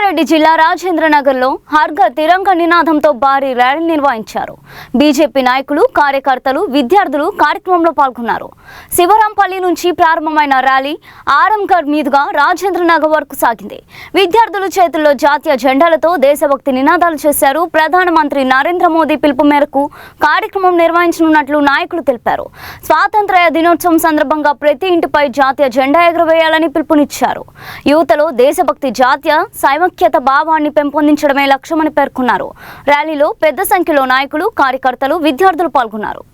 రంగారెడ్డి జిల్లా రాజేంద్రనగర్ లో హర్ఘర్ తిరంగ నినాదంతో భారీ ర్యాలీ నిర్వహించారు. బీజేపీ నాయకులు, కార్యకర్తలు, విద్యార్థులు కార్యక్రమంలో పాల్గొన్నారు. శివరాంపల్లి నుంచి ప్రారంభమైన ర్యాలీ ఆరంఘర్ మీదుగా రాజేంద్రనగర్ వరకు సాగింది. విద్యార్థుల చేతుల్లో జాతీయ జెండాలతో దేశభక్తి నినాదాలు చేశారు. ప్రధానమంత్రి నరేంద్ర మోదీ పిలుపు మేరకు కార్యక్రమం నిర్వహించనున్నట్లు నాయకులు తెలిపారు. స్వాతంత్ర్య దినోత్సవం సందర్భంగా ప్రతి ఇంటిపై జాతీయ జెండా ఎగురవేయాలని పిలుపునిచ్చారు. యువతలో దేశభక్తి, జాతీయ సైమఖ్యత భావాన్ని పెంపొందించడమే లక్ష్యమని పేర్కొన్నారు. ర్యాలీలో పెద్ద సంఖ్యలో నాయకులు, కార్యకర్తలు, విద్యార్థులు పాల్గొన్నారు.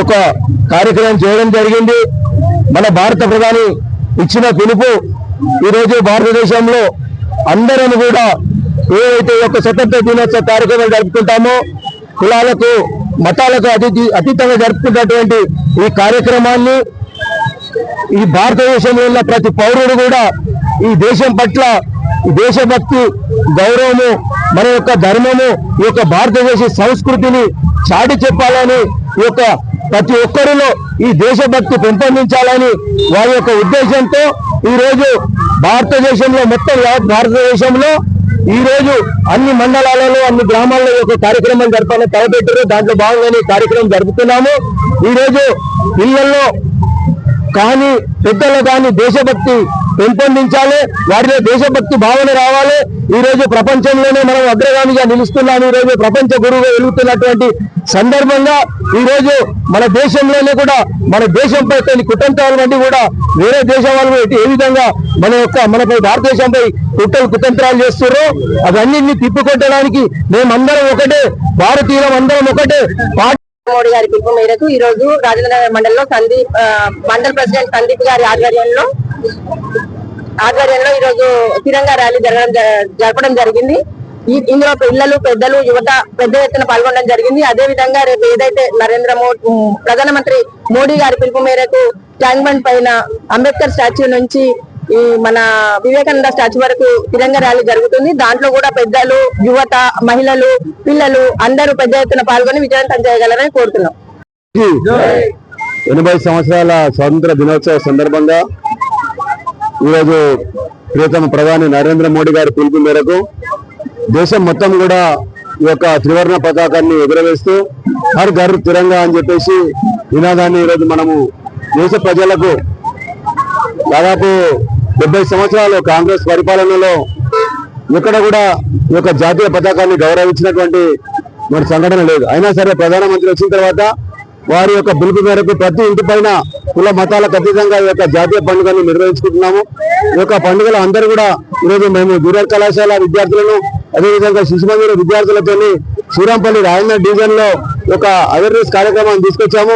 ఒక కార్యక్రమం చేయడం జరిగింది. మన భారత ప్రధాని ఇచ్చిన పిలుపు ఈ రోజు భారతదేశంలో అందరం కూడా ఏవైతే ఒక స్వతంత్ర దినోత్సవ కార్యక్రమం జరుపుకుంటామో, కులాలకు, మతాలకు అతీతంగా జరుపుకున్నటువంటి ఈ కార్యక్రమాన్ని ఈ భారతదేశంలో ఉన్న ప్రతి పౌరుడు కూడా ఈ దేశం పట్ల ఈ దేశభక్తి, గౌరవము, మన యొక్క ధర్మము, ఈ యొక్క భారతదేశ సంస్కృతిని చాటి చెప్పాలని, ఈ యొక్క ప్రతి ఒక్కరిలో ఈ దేశభక్తి పెంపొందించాలని వారి యొక్క ఉద్దేశంతో ఈరోజు భారతదేశంలో మొత్తం భారతదేశంలో ఈరోజు అన్ని మండలాలలో, అన్ని గ్రామాల్లో ఈ యొక్క కార్యక్రమం జరపాలని తలపెట్టారు. దాంట్లో భాగంగానే కార్యక్రమం జరుపుతున్నాము. ఈరోజు పిల్లల్లో కానీ, పెద్దల్లో కానీ దేశభక్తి పెంపొందించాలి, వారిలో దేశభక్తి భావన రావాలి. ఈ రోజు ప్రపంచంలోనే మనం అగ్రగామిగా నిలుస్తున్నాము. ఈ రోజు ప్రపంచ గురువుగా వెలుగుతున్నటువంటి సందర్భంగా ఈ రోజు మన దేశంలోనే కూడా మన దేశంపై కొన్ని కుతంత్రాలు వంటి కూడా వేరే దేశం వాళ్ళు ఏ విధంగా మనపై భారతదేశంపై కుతంత్రాలు చేస్తున్నారో అవన్నింటినీ తిప్పికొట్టడానికి మేమందరం ఒకటే, భారతీయులం అందరం ఒకటే. మోడీ గారి పిలుపు మేరకు ఈ రోజు రాజేంద్రనగర్ మండలంలో మండల ప్రెసిడెంట్ సందీప్ గారి ఆధ్వర్యంలో ఈ రోజు తిరంగా ర్యాలీ జరపడం జరిగింది. ఇందులో పిల్లలు, పెద్దలు, యువత పెద్ద ఎత్తున పాల్గొనడం జరిగింది. అదే విధంగా రేపు ఏదైతే ప్రధానమంత్రి మోడీ గారి పిలుపు మేరకు ట్యాంక్ బండ్ పైన అంబేద్కర్ స్టాచ్యూ నుంచి ఈ మన వివేకానంద స్టాచ్యూ వరకు తిరంగా ర్యాలీ జరుగుతుంది. దాంట్లో కూడా పెద్దలు, యువత, మహిళలు, పిల్లలు అందరూ పెద్ద ఎత్తున పాల్గొని విజయవంతం చేయగలరని కోరుతున్నాం. 80 సంవత్సరాల స్వాతంత్ర దినోత్సవ సందర్భంగా ఈరోజు ప్రియతమ ప్రధాని నరేంద్ర మోడీ గారి పిలుపు మేరకు దేశం మొత్తం కూడా ఈ యొక్క త్రివర్ణ పతాకాన్ని ఎగురవేస్తూ హర్ ఘర్ తిరంగా అని చెప్పేసి నినాదాన్ని ఈరోజు మనము దేశ ప్రజలకు దాదాపు 70 సంవత్సరాలు కాంగ్రెస్ పరిపాలనలో ఎక్కడ కూడా ఈ యొక్క జాతీయ పతాకాన్ని గౌరవించినటువంటి మరి సంఘటన లేదు. అయినా సరే ప్రధానమంత్రి వచ్చిన తర్వాత వారి యొక్క పిలుపు మేరకు ప్రతి ఇంటి పైన కుల మతాలకు అతీతంగా ఈ యొక్క జాతీయ పండుగను నిర్వహించుకుంటున్నాము. ఈ యొక్క పండుగలు అందరూ కూడా ఈరోజు మేము జూనియర్ కళాశాల విద్యార్థులను, అదేవిధంగా శిశు మందిర విద్యార్థులతో శ్రీరాంపల్లి రాజేంద్ర డివిజన్ లో ఒక అవేర్నెస్ కార్యక్రమాన్ని తీసుకొచ్చాము.